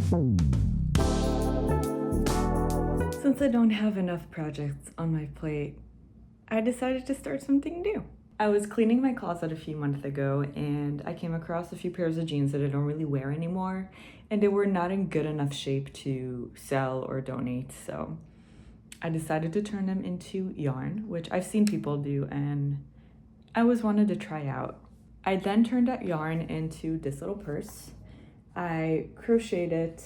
Since I don't have enough projects on my plate, I decided to start something new. I was cleaning my closet a few months ago and I came across a few pairs of jeans that I don't really wear anymore, and they were not in good enough shape to sell or donate, so I decided to turn them into yarn, which I've seen people do and I always wanted to try out. I then turned that yarn into this little purse. I crocheted it.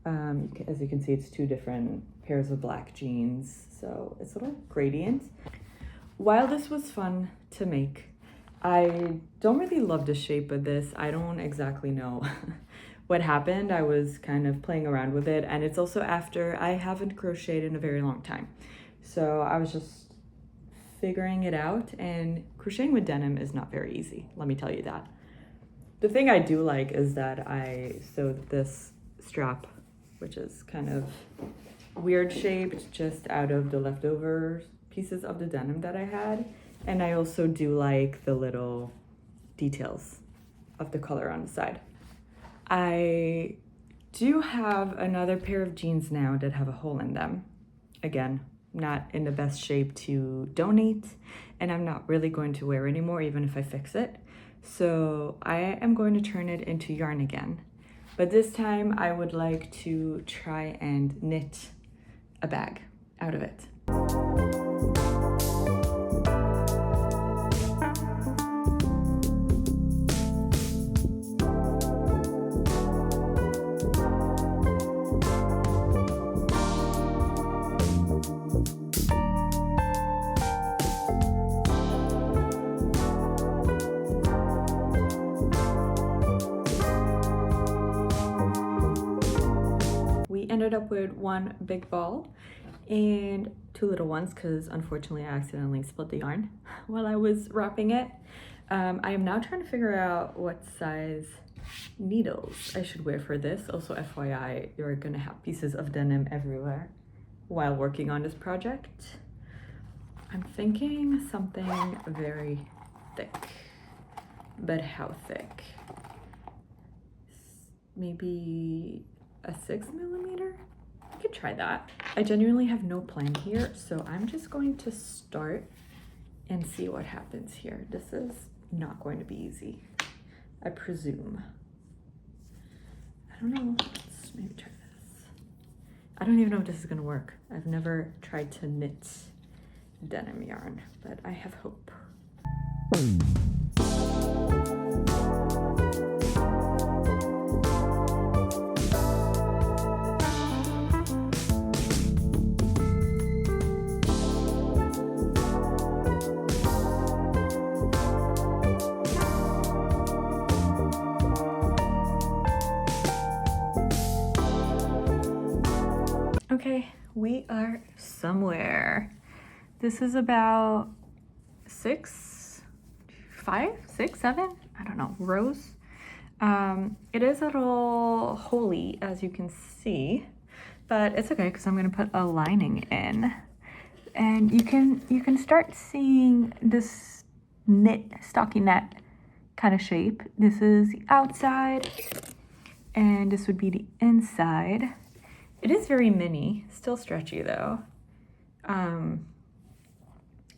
As you can see, it's two different pairs of black jeans, so it's a little gradient. While this was fun to make, I don't really love the shape of this. I don't exactly know what happened. I was kind of playing around with it, and it's also after I haven't crocheted in a very long time. So I was just figuring it out, and crocheting with denim is not very easy, let me tell you that. The thing I do like is that I sewed this strap, which is kind of weird shaped, just out of the leftover pieces of the denim that I had. And I also do like the little details of the color on the side. I do have another pair of jeans now that have a hole in them. Again, not in the best shape to donate, and I'm not really going to wear anymore even if I fix it. So I am going to turn it into yarn again. But this time I would like to try and knit a bag out of it. Ended up with one big ball and two little ones because unfortunately I accidentally split the yarn while I was wrapping it. I am now trying to figure out what size needles I should wear for this. Also, FYI, you're gonna have pieces of denim everywhere while working on this project. I'm thinking something very thick, but how thick? Maybe a 6mm? I could try that. I genuinely have no plan here, so I'm just going to start and see what happens here. This is not going to be easy, I presume. I don't know, let's maybe try this. I don't even know if this is gonna work. I've never tried to knit denim yarn, but I have hope. Okay, we are somewhere. This is about 6, 5, 6, 7, I don't know, rows. It is a little holy, as you can see, but it's okay because I'm gonna put a lining in, and you can start seeing this knit, stockinette kind of shape. This is the outside, and this would be the inside. It is very mini, still stretchy though.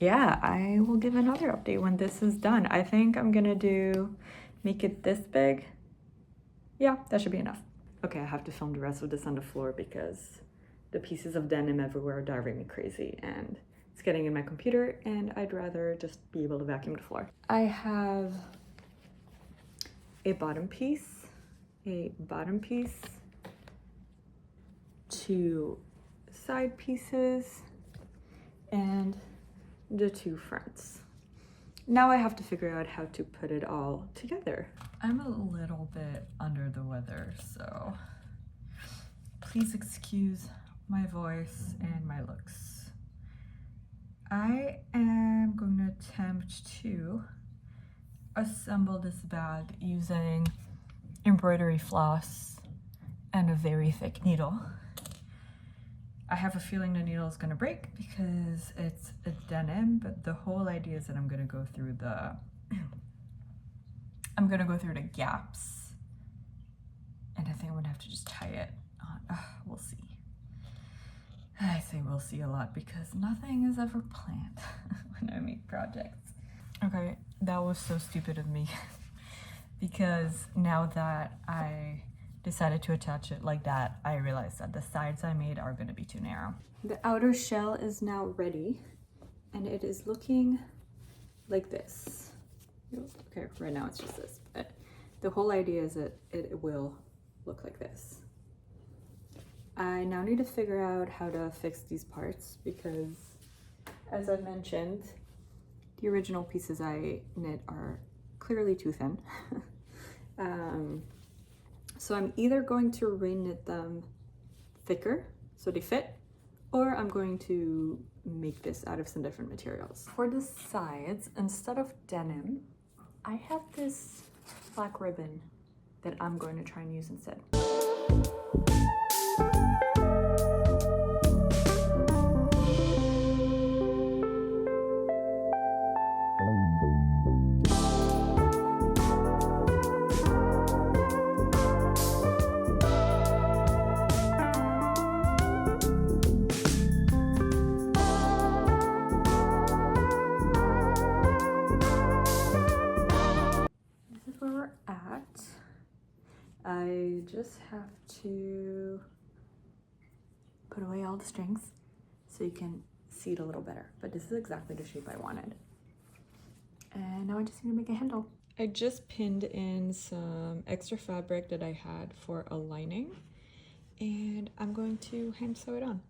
Yeah, I will give another update when this is done. I think I'm gonna make it this big. Yeah, that should be enough. Okay, I have to film the rest of this on the floor because the pieces of denim everywhere are driving me crazy and it's getting in my computer, and I'd rather just be able to vacuum the floor. I have a bottom piece, two side pieces, and the two fronts. Now I have to figure out how to put it all together. I'm a little bit under the weather, so please excuse my voice and my looks. I am going to attempt to assemble this bag using embroidery floss and a very thick needle. I have a feeling the needle is going to break because it's a denim, but the whole idea is that I'm going to go through the gaps And I think I'm gonna have to just tie it on. We'll see. I say we'll see a lot because nothing is ever planned when I make projects. Okay, that was so stupid of me because now that I decided to attach it like that, I realized that the sides I made are gonna be too narrow. The outer shell is now ready and it is looking like this. Okay, right now it's just this, but the whole idea is that it will look like this. I now need to figure out how to fix these parts because, as I mentioned, the original pieces I knit are clearly too thin. So I'm either going to re-knit them thicker so they fit, or I'm going to make this out of some different materials. For the sides, instead of denim, I have this black ribbon that I'm going to try and use instead. I just have to put away all the strings so you can see it a little better, but this is exactly the shape I wanted. And now I just need to make a handle. I just pinned in some extra fabric that I had for a lining, and I'm going to hand sew it on.